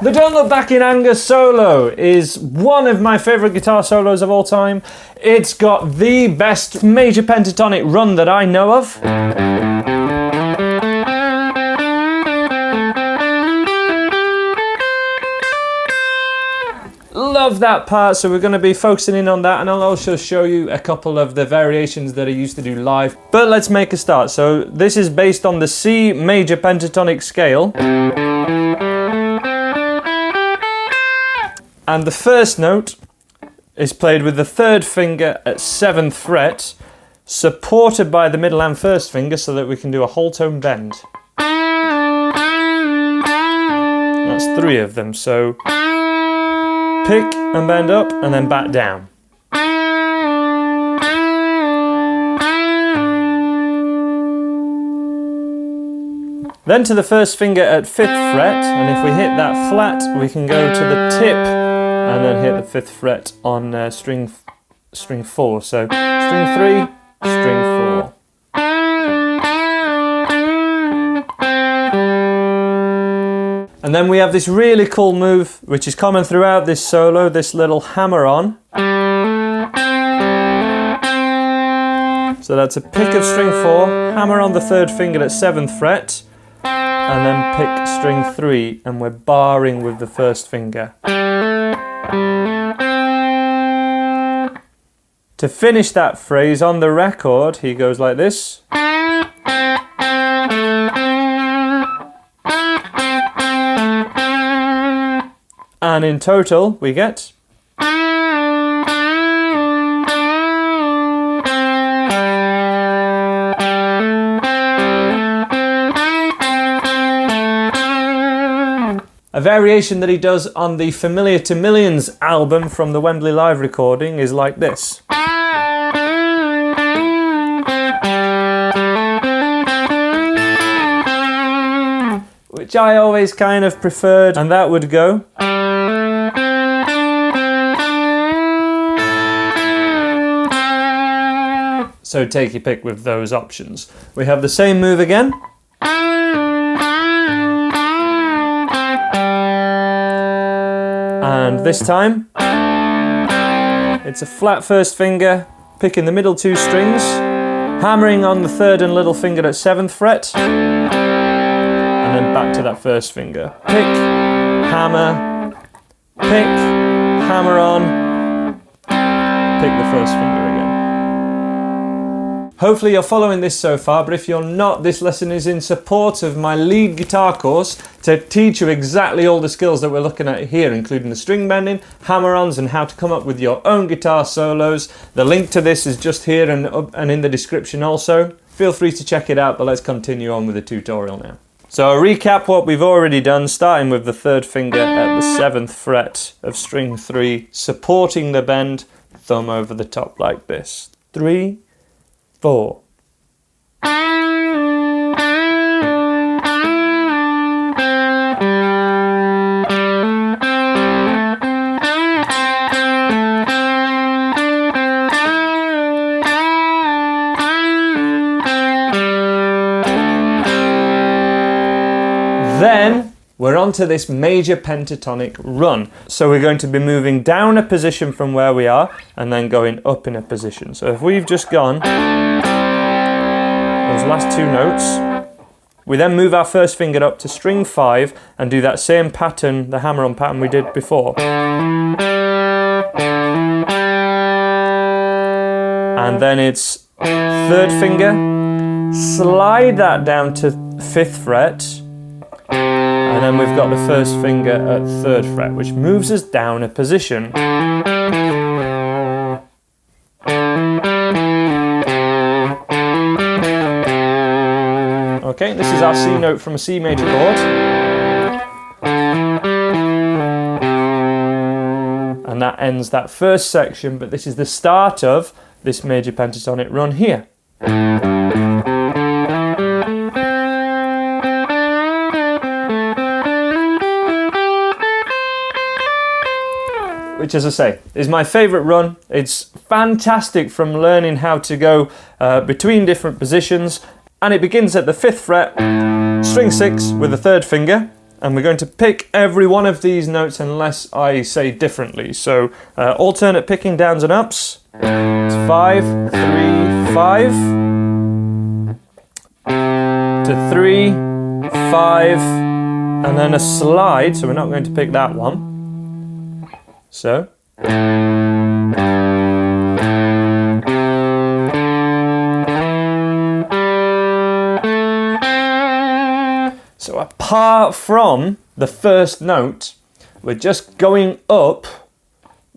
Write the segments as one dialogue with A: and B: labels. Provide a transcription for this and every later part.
A: The Don't Look Back in Anger solo is one of my favourite guitar solos of all time. It's got the best major pentatonic run that I know of. Love that part, so we're going to be focusing in on that, and I'll also show you a couple of the variations that I used to do live. But let's make a start. So this is based on the C major pentatonic scale. And the first note is played with the third finger at 7th fret, supported by the middle and first finger so that we can do a whole tone bend. That's 3 of them, so pick and bend up and then back down. Then to the first finger at 5th fret, and if we hit that flat we can go to the tip and then hit the 5th fret on string 4. So string 3, string 4. And then we have this really cool move which is common throughout this solo, this little hammer on. So that's a pick of string 4, hammer on the 3rd finger at 7th fret, and then pick string 3, and we're barring with the 1st finger. To finish that phrase on the record, he goes like this. And in total, we get... A variation that he does on the Familiar to Millions album from the Wembley Live recording is like this. Which I always kind of preferred, and that would go... So take your pick with those options. We have the same move again. And this time, it's a flat first finger, picking the middle 2 strings, hammering on the 3rd and little finger at 7th fret, and then back to that first finger. Pick, hammer, pick, hammer on, pick the first finger again. Hopefully you're following this so far, but if you're not, this lesson is in support of my lead guitar course to teach you exactly all the skills that we're looking at here, including the string bending, hammer-ons, and how to come up with your own guitar solos. The link to this is just here and in the description also. Feel free to check it out, but let's continue on with the tutorial now. So I'll recap what we've already done, starting with the 3rd finger at the 7th fret of string 3, supporting the bend, thumb over the top like this. 3, 4. Then we're on to this major pentatonic run. So we're going to be moving down a position from where we are and then going up in a position. So if we've just gone those last 2 notes, we then move our first finger up to string 5 and do that same pattern, the hammer-on pattern we did before. And then it's 3rd finger, slide that down to 5th fret, and then we've got the first finger at 3rd fret, which moves us down a position. Okay, this is our C note from a C major chord. And that ends that first section, but this is the start of this major pentatonic run here. Which, as I say, is my favourite run. It's fantastic from learning how to go between different positions, and it begins at the 5th fret, string 6 with the 3rd finger, and we're going to pick every one of these notes unless I say differently. So alternate picking downs and ups. It's 5, 3, 5 to 3, 5, and then a slide. So we're not going to pick that one. So. So apart from the first note, we're just going up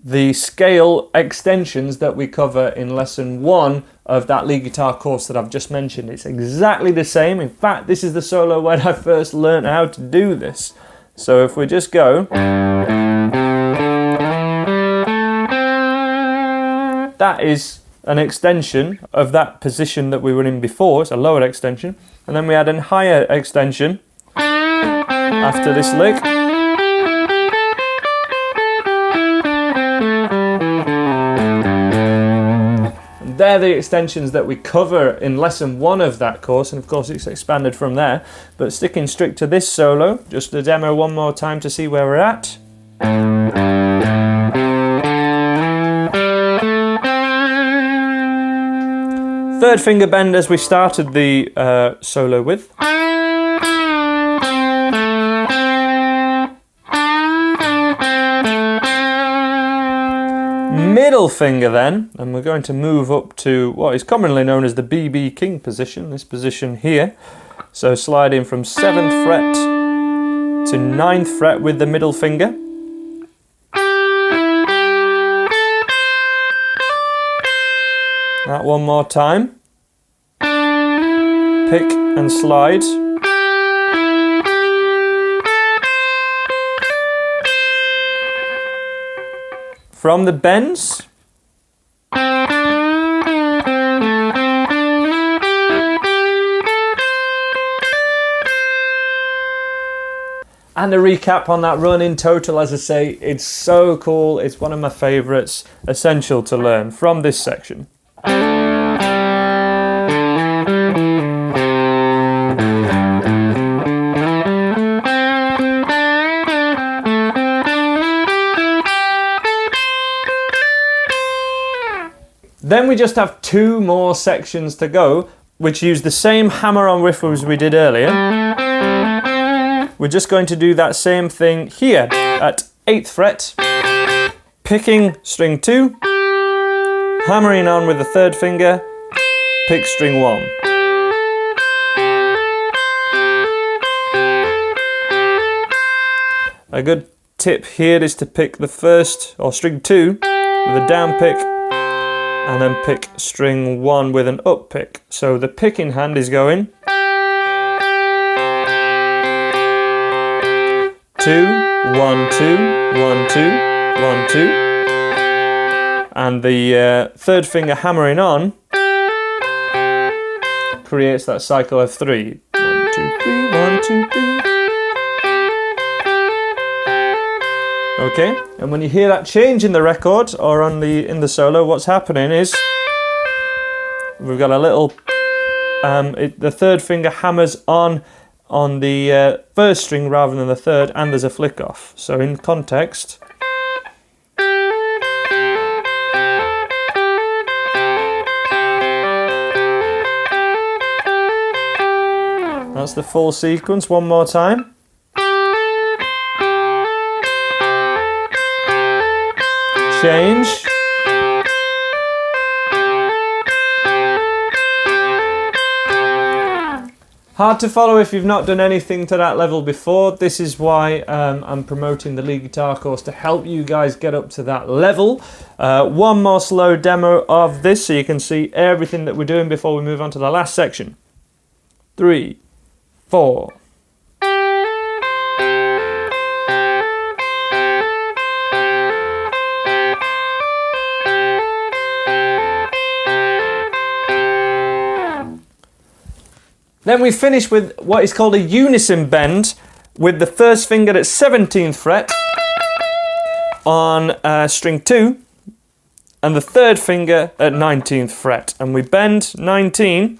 A: the scale extensions that we cover in lesson 1 of that lead guitar course that I've just mentioned. It's exactly the same. In fact, this is the solo where I first learned how to do this. So if we just go, that is an extension of that position that we were in before. It's a lower extension. And then we add a higher extension after this lick. And they're the extensions that we cover in lesson 1 of that course, and of course it's expanded from there. But sticking strict to this solo, just the demo one more time to see where we're at. Third finger bend as we started the solo with. Middle finger then, and we're going to move up to what is commonly known as the BB King position, this position here. So sliding from 7th fret to 9th fret with the middle finger. That one more time. Pick and slide. From the bends. And a recap on that run in total, as I say, it's so cool. It's one of my favourites, essential to learn from this section. Then we just have 2 more sections to go, which use the same hammer-on riff as we did earlier. We're just going to do that same thing here at 8th fret, picking string 2, hammering on with the 3rd finger, pick string 1. A good tip here is to pick the first, or string 2, with a down pick, and then pick string 1 with an up pick. So the picking hand is going 2, 1, 2, 1, 2, 1, 2, and the 3rd finger hammering on creates that cycle of 3. 1, 2, 3, 1, 2, 3. Okay, and when you hear that change in the record or in the solo, what's happening is we've got a little the 3rd finger hammers on the 1st string rather than the 3rd, and there's a flick off. So in context, that's the full sequence. One more time. Change. Hard to follow if you've not done anything to that level before. This is why I'm promoting the lead guitar course, to help you guys get up to that level. One more slow demo of this so you can see everything that we're doing before we move on to the last section. 3, 4. Then we finish with what is called a unison bend, with the 1st finger at 17th fret on string 2 and the 3rd finger at 19th fret. And we bend 19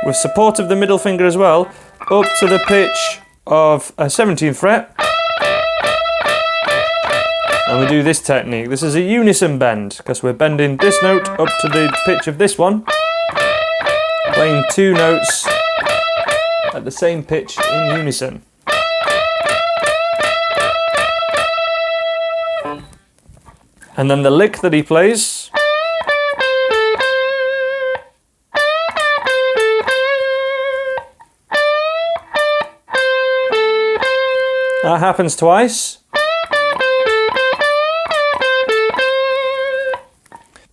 A: with support of the middle finger as well, up to the pitch of a 17th fret. And we do this technique. This is a unison bend, because we're bending this note up to the pitch of this one, playing two notes at the same pitch in unison. And then the lick that he plays, that happens twice.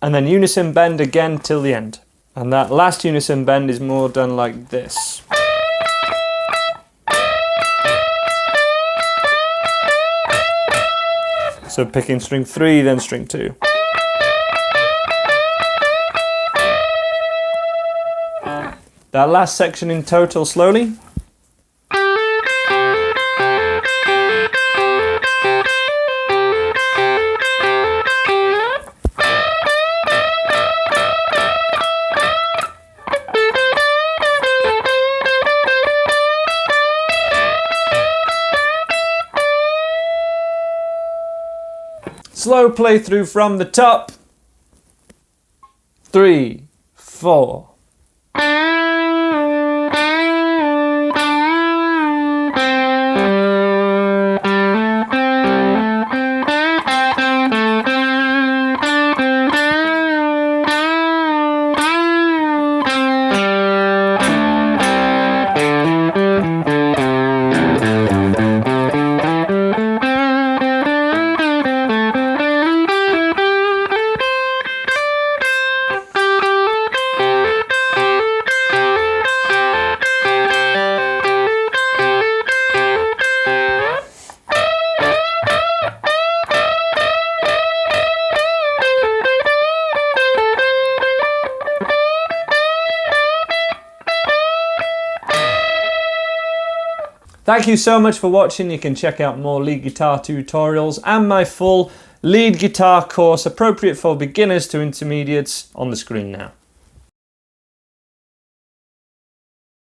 A: And then unison bend again till the end. And that last unison bend is more done like this. So picking string 3, then string 2. That last section in total slowly. Slow play through from the top. 3, 4. Thank you so much for watching. You can check out more lead guitar tutorials and my full lead guitar course appropriate for beginners to intermediates on the screen now.